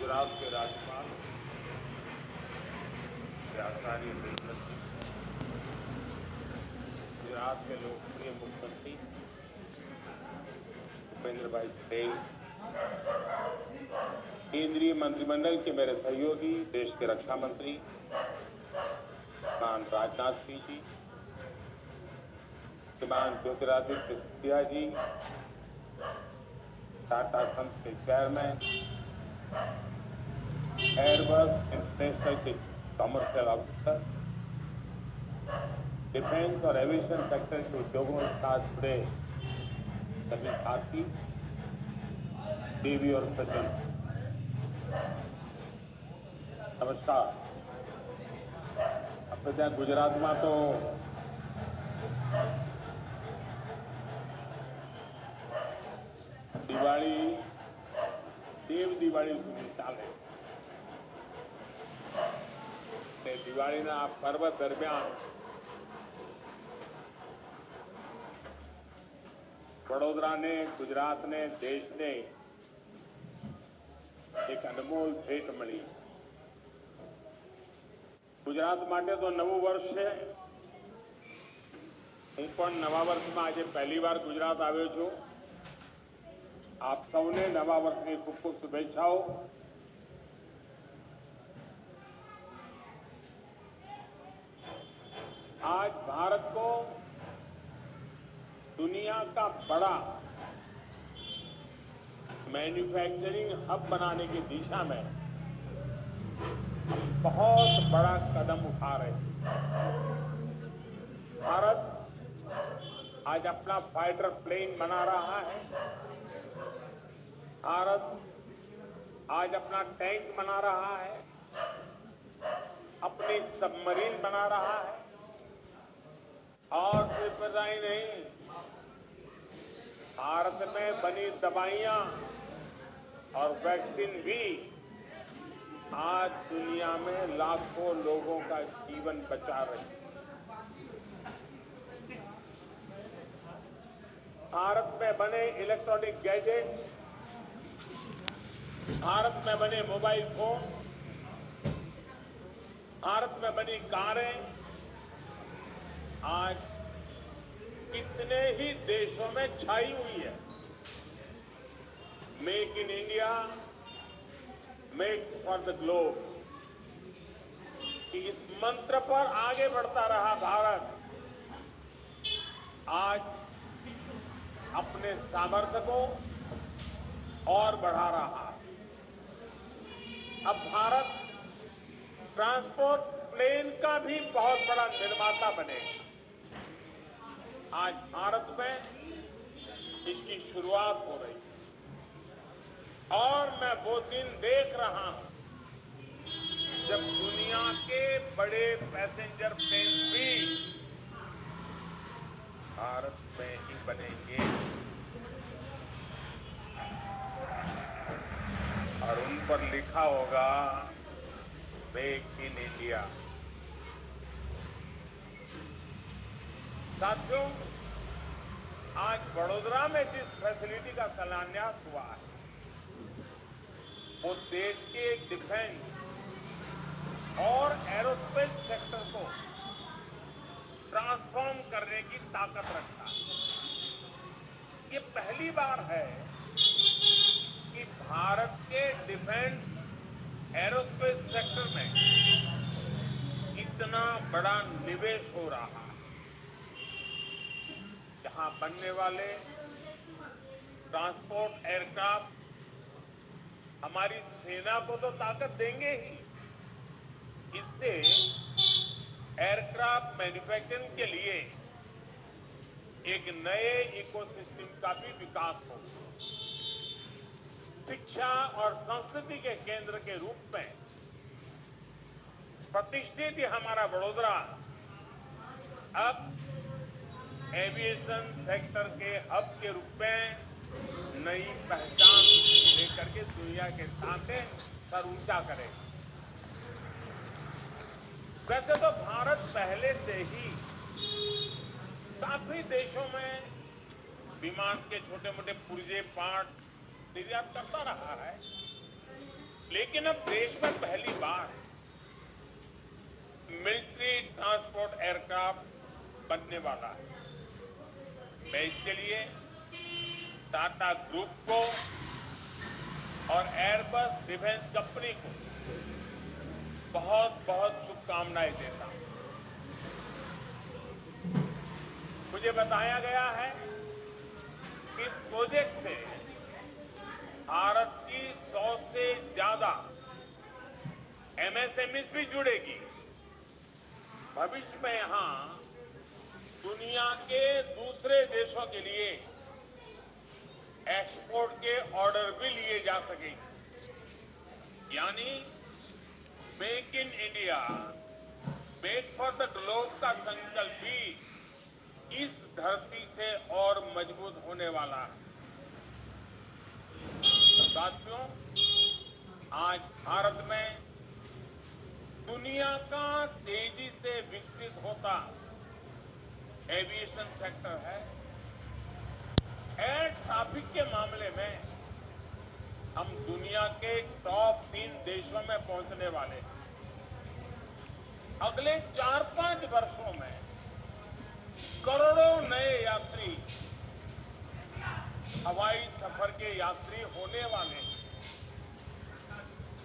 गुजरात के राज्यपाल आचार्य देवव्रत जी, गुजरात के लोकप्रिय मुख्यमंत्री भूपेंद्र भाई पटेल, केंद्रीय मंत्रिमंडल के मेरे सहयोगी देश के रक्षा मंत्री श्रीमान राजनाथ सिंह जी, श्रीमान ज्योतिरादित्य सिंधिया जी, टाटा सन्स के चेयरमैन, एयरबस इंटरनेशनल के कमर्शियल ऑफिसर, डिफेंस और एविएशन सेक्टर के उद्योगों के साथ जुड़े सभी साथी, देवी और सज्जन, नमस्कार। આપણે ત્યાં ગુજરાતમાં તો દિવાળી દેવ દિવાળી સુધી ચાલે. દિવાળીના આ પર્વ દરમિયાન વડોદરાને, ગુજરાતને, દેશને એક અનમોલ ભેટ મળી. ગુજરાત માટે તો નવું વર્ષ છે. હું પણ નવા વર્ષમાં આજે પહેલી વાર ગુજરાત આવ્યો છું. આપ સૌને નવા વર્ષની ખૂબ ખૂબ શુભેચ્છાઓ. आज भारत को दुनिया का बड़ा मैन्युफैक्चरिंग हब बनाने की दिशा में हम बहुत बड़ा कदम उठा रहे हैं. भारत आज अपना फाइटर प्लेन बना रहा है. भारत आज अपना टैंक बना रहा है, अपनी सबमरीन बना रहा है. और सिर्फ इतना ही नहीं, भारत में बनी दवाइयां और वैक्सीन भी आज दुनिया में लाखों लोगों का जीवन बचा रही है. भारत में बने इलेक्ट्रॉनिक गैजेट्स, भारत में बने मोबाइल फोन, भारत में बनी कारें आज कितने ही देशों में छाई हुई है. Make in India, make for the globe, इस मंत्र पर आगे बढ़ता रहा भारत आज अपने सामर्थ्य को और बढ़ा रहा है. अब भारत ट्रांसपोर्ट प्लेन का भी बहुत बड़ा निर्माता बनेगा. आज भारत में इसकी शुरुआत हो रही है और मैं वो दिन देख रहा हूं जब दुनिया के बड़े पैसेंजर प्लेन भी भारत में ही बनेंगे और उन पर लिखा होगा मेक इन इंडिया. साथियों, आज वडोदरा में जिस फैसिलिटी का शिलान्यास हुआ है वो देश के डिफेंस और एरोस्पेस सेक्टर को ट्रांसफॉर्म करने की ताकत रखता है. ये पहली बार है कि भारत के डिफेंस एरोस्पेस सेक्टर में इतना बड़ा निवेश हो रहा है. यहाँ बनने वाले ट्रांसपोर्ट एयरक्राफ्ट हमारी सेना को तो ताकत देंगे ही, इससे एयरक्राफ्ट मैन्युफैक्चरिंग के लिए एक नए इकोसिस्टम का भी विकास हो. शिक्षा और संस्कृति के केंद्र के रूप में प्रतिष्ठित हमारा वडोदरा अब एविएशन सेक्टर के हब के रूप में नई पहचान लेकर के दुनिया के सामने सर ऊंचा करेगा. वैसे तो भारत पहले से ही काफी देशों में विमान के छोटे मोटे पुर्जे पार्ट निर्यात करता रहा है, लेकिन अब देश में पहली बार मिलिट्री ट्रांसपोर्ट एयरक्राफ्ट बनने वाला है। मैं इसके लिए टाटा ग्रुप को और एयरबस डिफेंस कंपनी को बहुत बहुत शुभकामनाएं देता हूं। मुझे बताया गया है कि इस प्रोजेक्ट से भारत की 100 से ज्यादा एमएसएमईज भी जुड़ेगी। भविष्य में यहां दुनिया के दूसरे देशों के लिए एक्सपोर्ट के ऑर्डर भी लिए जा सकेंगे। यानी make in India, make for the globe का संकल्प भी इस धरती से और मजबूत होने वाला है। साथियों, आज भारत में दुनिया का तेजी से विकसित होता एविएशन सेक्टर है। एयर ट्रैफिक के मामले में हम दुनिया के टॉप 3 देशों में पहुंचने वाले हैं। अगले 4-5 वर्षों में करोड़ों नए यात्री हवाई सफर के यात्री होने वाले हैं।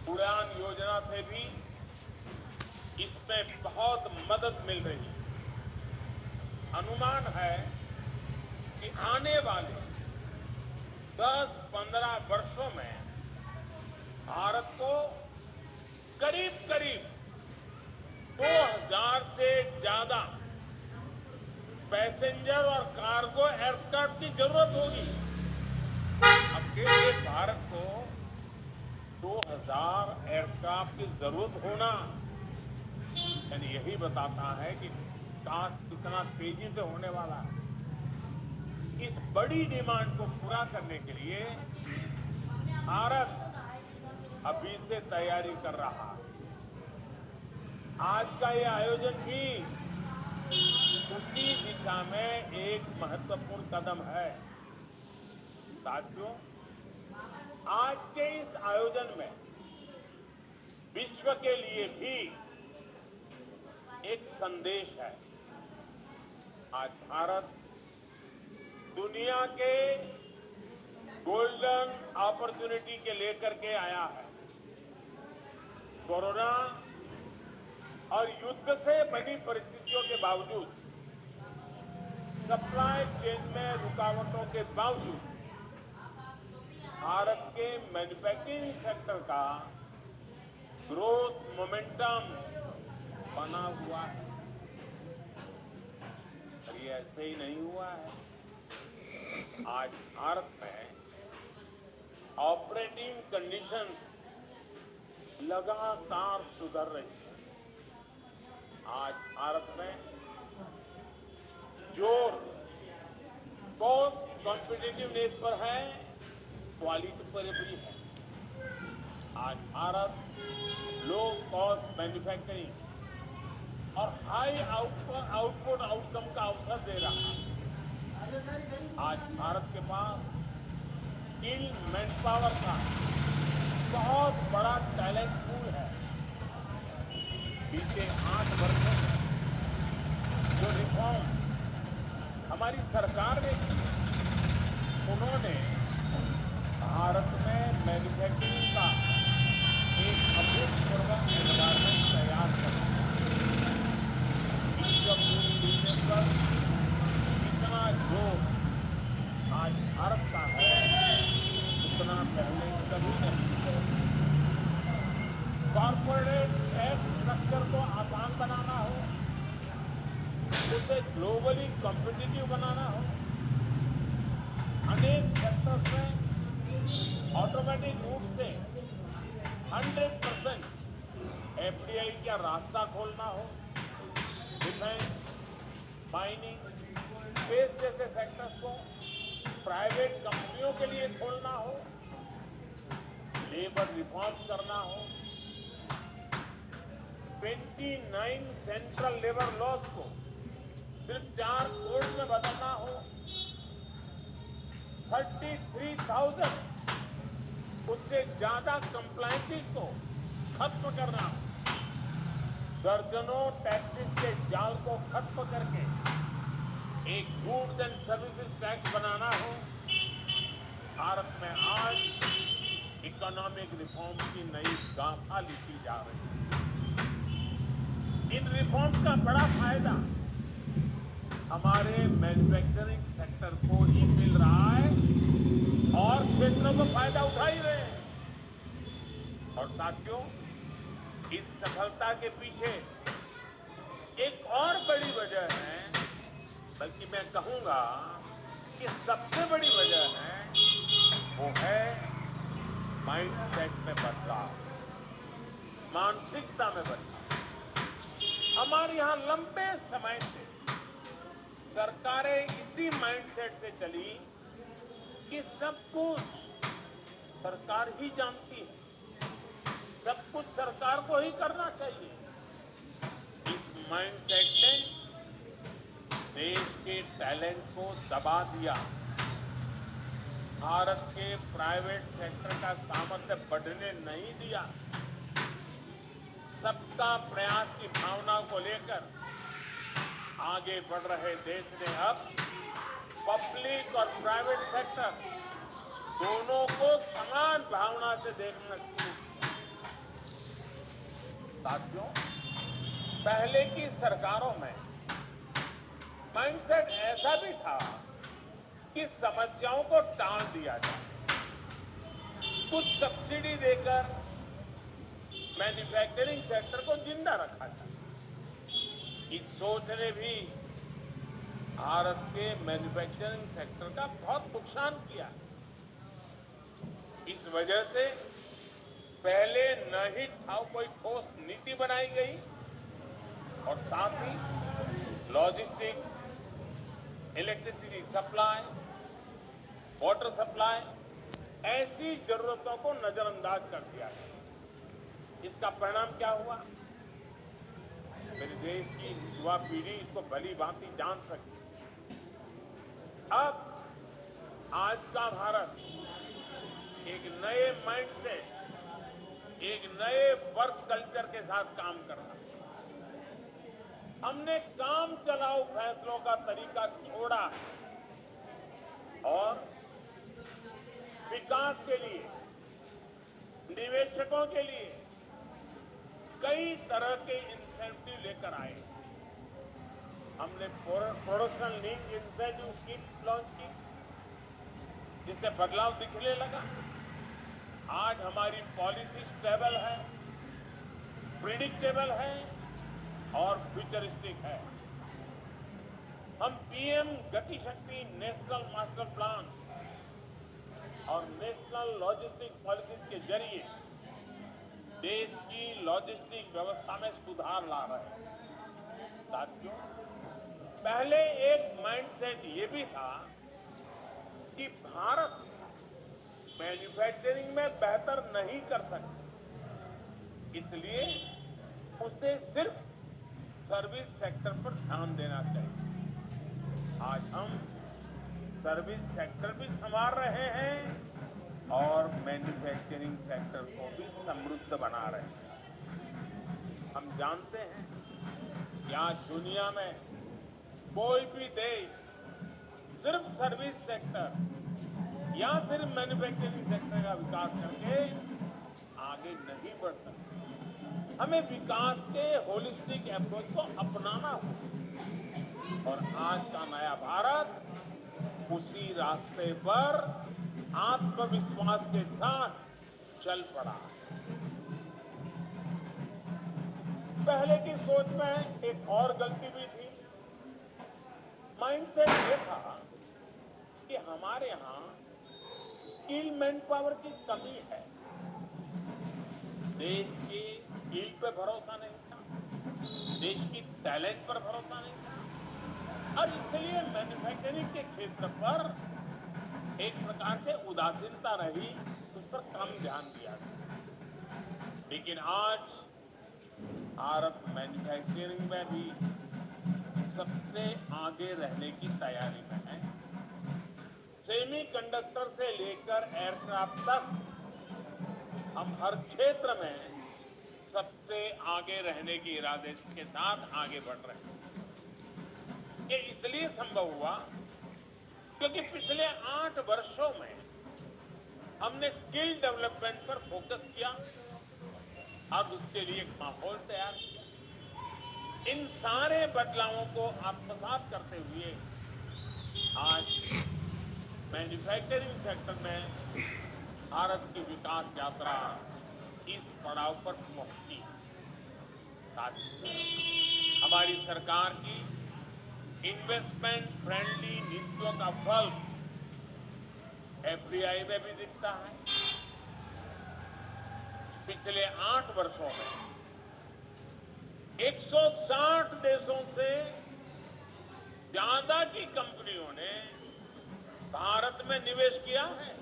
उड़ान योजना से भी इसमें बहुत मदद मिल रही है। अनुमान है कि आने वाले 10-15 वर्षों में भारत को करीब करीब 2000 से ज्यादा पैसेंजर और कार्गो एयरक्राफ्ट की जरूरत होगी। अकेले भारत को 2000 एयरक्राफ्ट की जरूरत होना यानी यही बताता है कि काश कितना तेजी से होने वाला है। इस बड़ी डिमांड को पूरा करने के लिए भारत अभी से तैयारी कर रहा है। आज का ये आयोजन भी उसी दिशा में एक महत्वपूर्ण कदम है। साथियों, आज के इस आयोजन में विश्व के लिए भी एक संदेश है। आज भारत दुनिया के गोल्डन अपॉर्चुनिटी के लेकर के आया है। कोरोना और युद्ध से बनी परिस्थितियों के बावजूद, सप्लाई चेन में रुकावटों के बावजूद भारत के मैन्युफैक्चरिंग सेक्टर का ग्रोथ मोमेंटम बना हुआ है। और ये ऐसे ही नहीं हुआ है। आज भारत में ऑपरेटिंग कंडीशंस लगातार सुधर रही है। आज भारत में जोर कॉस्ट कॉम्पिटिटिवनेस पर है, क्वालिटी पर भी है। आज भारत लो कॉस्ट मैन्युफैक्चरिंग और हाई आउटपुट आउटकम का अवसर दे रहा है। आज भारत के पास स्किल मैन पावर का बहुत बड़ा टैलेंट पूल है। बीते 8 वर्षों में जो रिफॉर्म हमारी सरकार ने की, उन्होंने भारत में मैन्युफैक्चरिंग का एक अभूतपूर्व एनवायरमेंट तैयार कर दिया। पर इतना जोर आज भारत का है, उतना पहले कभी नहीं। कॉर्पोरेट टैक्स स्ट्रक्चर को आसान बनाना हो, उसे ग्लोबली कॉम्पिटिटिव बनाना हो, अनेक सेक्टर्स में ऑटोमेटिक रूप से 100% एफडीआई का रास्ता खोलना हो, डिफेंस, माइनिंग, स्पेस जैसे सेक्टर्स को प्राइवेट कंपनियों के लिए खोलना हो, लेबर रिफॉर्म्स करना हो, 29 सेंट्रल लेबर लॉज को सिर्फ 4 कोड में बदलना हो, 33,000 उससे ज्यादा कंप्लायंसेस को खत्म करना, दर्जनों टैक्सेस के जाल को खत्म करके एक गुड्स एंड सर्विसेज टैक्स बनाना हो। भारत में आज इकोनॉमिक रिफॉर्म की नई गाथा लिखी जा रही है। इन रिफॉर्म का बड़ा फायदा हमारे मैन्युफैक्चरिंग सेक्टर को ही मिल रहा है और क्षेत्रों को फायदा उठा ही रहे हैं। और साथियों, इस सफलता के पीछे एक और बड़ी वजह है, बल्कि मैं कहूंगा कि सबसे बड़ी वजह है, वो है माइंडसेट में बदलाव, मानसिकता में बदलाव। हमारे यहां लंबे समय से सरकारें इसी माइंडसेट से चली कि सब कुछ सरकार ही जानती है, सब कुछ सरकार को ही करना चाहिए। इस माइंडसेट ने देश के टैलेंट को दबा दिया, भारत के प्राइवेट सेक्टर का सामर्थ्य बढ़ने नहीं दिया। सबका प्रयास की भावना को लेकर आगे बढ़ रहे देश ने अब पब्लिक और प्राइवेट सेक्टर दोनों को समान भावना से देखना शुरू किया। साथियों, पहले की सरकारों में माइंडसेट ऐसा भी था कि समस्याओं को टाल दिया जाए, कुछ सब्सिडी देकर मैन्युफैक्चरिंग सेक्टर को जिंदा रखा जाए। इस सोच ने भी भारत के मैन्युफैक्चरिंग सेक्टर का बहुत नुकसान किया। इस वजह से पहले न ही कोई ठोस नीति बनाई गई और साथ ही logistic, electricity supply, water supply, ऐसी जरूरतों को नजरअंदाज कर दिया गया। इसका परिणाम क्या हुआ? मेरे देश की युवा पीढ़ी इसको भली भांति जान सके। अब आज का भारत एक नए माइंडसेट, एक नए वर्क कल्चर के साथ काम कर रहा है। हमने काम चलाओ फैसलों का तरीका छोड़ा और विकास के लिए, निवेशकों के लिए कई तरह के इंसेंटिव लेकर आए। हमने production link incentive scheme launch की, जिससे बदलाव दिखने लगा। आज हमारी पॉलिसी स्टेबल है, प्रिडिक्टेबल है और फ्यूचरिस्टिक है। हम पीएम गति शक्ति नेशनल मास्टर प्लान और नेशनल लॉजिस्टिक पॉलिसी के जरिए देश की लॉजिस्टिक व्यवस्था में सुधार ला रहे हैं। साथियों, पहले एक माइंडसेट ये भी था कि भारत मैन्युफैक्चरिंग में बेहतर नहीं कर सकता, इसलिए उसे सिर्फ सर्विस सेक्टर पर ध्यान देना चाहिए। आज हम सर्विस सेक्टर भी संभाल रहे हैं और मैन्युफैक्चरिंग सेक्टर को भी समृद्ध बना रहे हैं। हम जानते हैं कि आज दुनिया में कोई भी देश सिर्फ सर्विस सेक्टर या सिर्फ मैन्युफैक्चरिंग सेक्टर का विकास करके आगे नहीं बढ़ सकता। हमें विकास के होलिस्टिक अप्रोच को अपनाना होगा और आज का नया भारत उसी रास्ते पर आत्मविश्वास के साथ चल पड़ा। पहले की सोच में एक और गलती भी थी। माइंडसेट ये था कि हमारे यहाँ स्किल मैन पावर की कमी है, देश की स्किल पे भरोसा नहीं था, देश की टैलेंट पर भरोसा नहीं था और इसलिए मैन्युफैक्चरिंग के क्षेत्र पर एक प्रकार से उदासीनता रही, उस पर कम ध्यान दिया गया। लेकिन आज भारत मैन्युफैक्चरिंग में भी सबसे आगे रहने की तैयारी में है। सेमीकंडक्टर से लेकर एयरक्राफ्ट तक हम हर क्षेत्र में सबसे आगे रहने के इरादे के साथ आगे बढ़ रहे हैं। ये इसलिए संभव हुआ क्योंकि पिछले 8 वर्षों में हमने स्किल डेवलपमेंट पर फोकस किया और उसके लिए एक माहौल तैयार किया। इन सारे बदलावों को आत्मसात करते हुए आज मैन्युफैक्चरिंग सेक्टर में भारत की विकास यात्रा इस पड़ाव पर पहुंची है। हमारी सरकार की इन्वेस्टमेंट फ्रेंडली नीतियों का फल एफडीआई में भी दिखता है। पिछले 8 वर्षों में 160 देशों से ज्यादा की कंपनियों ने भारत में निवेश किया है।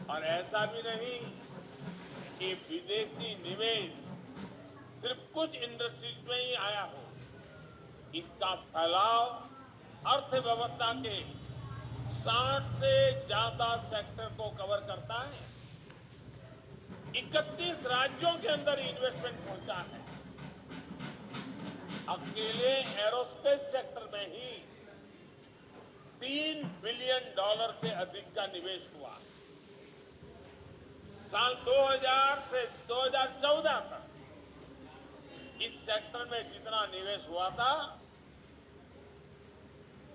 और ऐसा भी नहीं कि विदेशी निवेश सिर्फ कुछ इंडस्ट्रीज में ही आया हो। इसका फैलाव अर्थव्यवस्था के 60 से ज्यादा सेक्टर को कवर करता है। 31 राज्यों के अंदर इन्वेस्टमेंट पहुंचा है। अकेले एरोस्पेस सेक्टर में ही $3 बिलियन से अधिक का निवेश हुआ। साल 2000 से 2014 तक इस सेक्टर में जितना निवेश हुआ था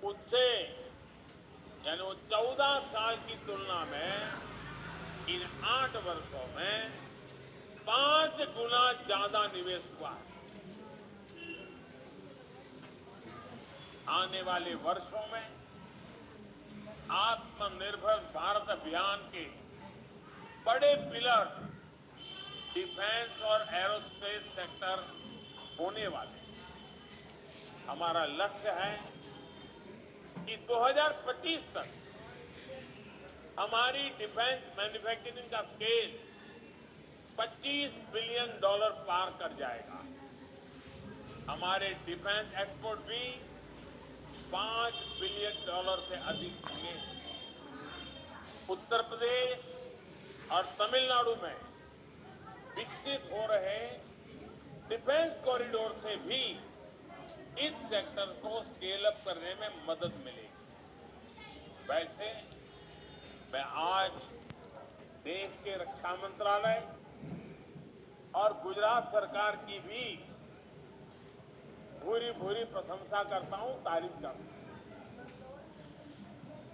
उससे यानी वो 14 साल की तुलना में इन 8 वर्षों में 5 गुना ज्यादा निवेश हुआ। आने वाले वर्षों में आत्मनिर्भर भारत अभियान के बड़े पिलर्स डिफेंस और एरोस्पेस सेक्टर होने वाले। हमारा लक्ष्य है कि 2025 तक हमारी डिफेंस मैन्युफैक्चरिंग का स्केल $25 बिलियन पार कर जाएगा। हमारे डिफेंस एक्सपोर्ट भी $5 बिलियन से अधिक होंगे। उत्तर प्रदेश और तमिलनाडु में विकसित हो रहे डिफेंस कॉरिडोर से भी इस सेक्टर को स्केल अप करने में मदद मिलेगी। वैसे मैं आज देश के रक्षा मंत्रालय और गुजरात सरकार की भी भूरी भूरी प्रशंसा करता हूं, तारीफ करता हूं।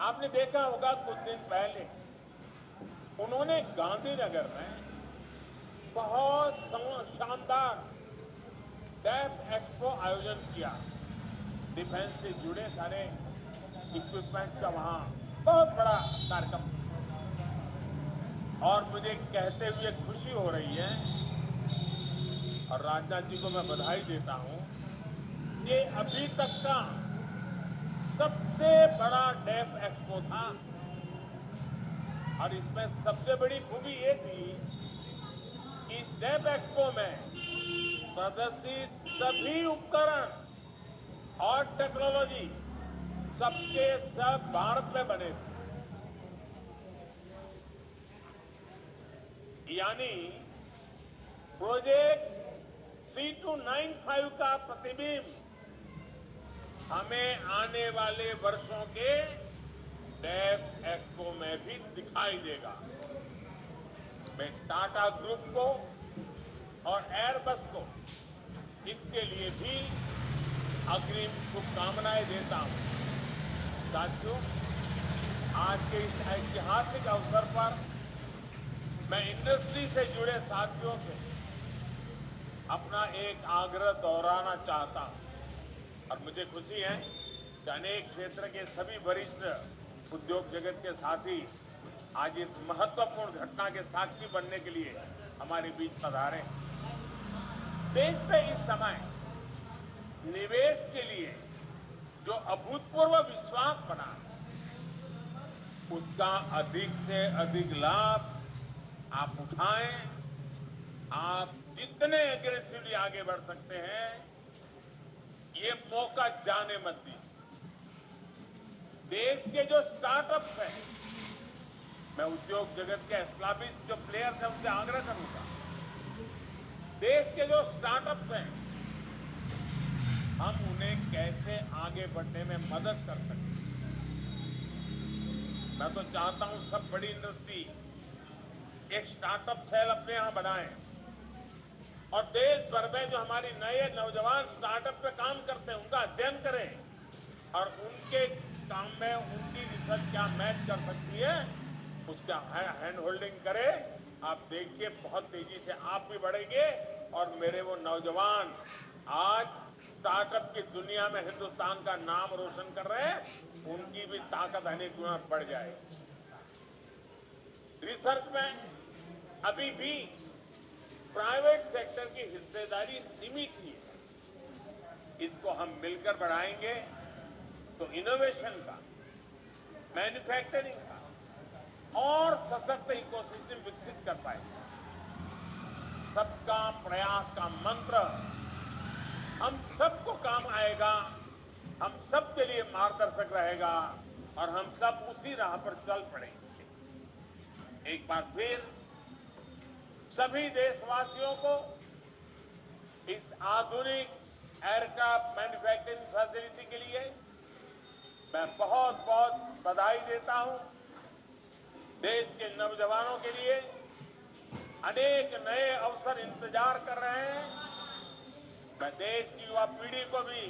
आपने देखा होगा कुछ दिन पहले उन्होंने गांधीनगर में बहुत शानदार डेफ एक्सपो आयोजन किया। डिफेंस से जुड़े सारे इक्विपमेंट्स का वहां बहुत बड़ा कार्यक्रम। और मुझे कहते हुए खुशी हो रही है और राजनाथ जी को मैं बधाई देता हूं, ये अभी तक का सबसे बड़ा डेफ एक्सपो था। और इसमें सबसे बड़ी खूबी ये थी कि इस डेफ एक्सपो में प्रदर्शित सभी उपकरण और टेक्नोलॉजी सबके सब भारत में बने थे। यानी प्रोजेक्ट C295 का प्रतिबिंब हमें आने वाले वर्षों के डेफ एक्सपो में भी दिखाई देगा। मैं टाटा ग्रुप को और एयरबस को इसके लिए भी अग्रिम शुभकामनाएं देता हूं। साथियों, आज के इस ऐतिहासिक अवसर पर मैं इंडस्ट्री से जुड़े साथियों से अपना एक आग्रह दोहराना चाहता हूं। और मुझे खुशी है कि अनेक क्षेत्र के सभी वरिष्ठ उद्योग जगत के साथी आज इस महत्वपूर्ण घटना के साक्षी बनने के लिए हमारे बीच पधारे। देश पे इस समय निवेश के लिए जो अभूतपूर्व विश्वास बना उसका अधिक से अधिक लाभ आप उठाएं। आप जितने एग्रेसिवली आगे बढ़ सकते हैं ये मौका जाने मत दीजिए। देश के जो स्टार्टअप्स हैं मैं उद्योग जगत के एस्टैब्लिश्ड जो प्लेयर्स हैं उनसे आग्रह करूंगा, देश के जो स्टार्टअप्स हैं हम उन्हें कैसे आगे बढ़ने में मदद कर सकते हैं। मैं तो चाहता हूं सब बड़ी इंडस्ट्री एक स्टार्टअप सेल अपने यहां बनाएं और देश भर में जो हमारी नए नौजवान स्टार्टअप पे काम करते हैं उनका अध्ययन करें और उनके काम में उनकी रिसर्च क्या मैच कर सकती है उसका हैंड होल्डिंग करें। आप देखिए बहुत तेजी से आप भी बढ़ेंगे और मेरे वो नौजवान आज स्टार्टअप की दुनिया में हिंदुस्तान का नाम रोशन कर रहे हैं, उनकी भी ताकत अनेक गुना बढ़ जाएगी। रिसर्च में अभी भी प्राइवेट सेक्टर की हिस्सेदारी सीमित ही है। इसको हम मिलकर बढ़ाएंगे तो इनोवेशन का, मैन्युफैक्चरिंग का और सशक्त इकोसिस्टम विकसित कर पाएंगे। सबका प्रयास का मंत्र हम सबको काम आएगा, हम सबके लिए मार्गदर्शक रहेगा और हम सब उसी राह पर चल पड़ेंगे। एक बार फिर सभी देशवासियों को इस आधुनिक एयरक्राफ्ट मैन्युफैक्चरिंग फैसिलिटी के लिए मैं बहुत बहुत बधाई देता हूं। देश के नौजवानों के लिए अनेक नए अवसर इंतजार कर रहे हैं। मैं देश की युवा पीढ़ी को भी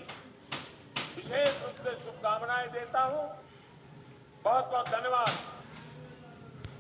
विशेष रूप से शुभकामनाएं देता हूं। बहुत बहुत धन्यवाद।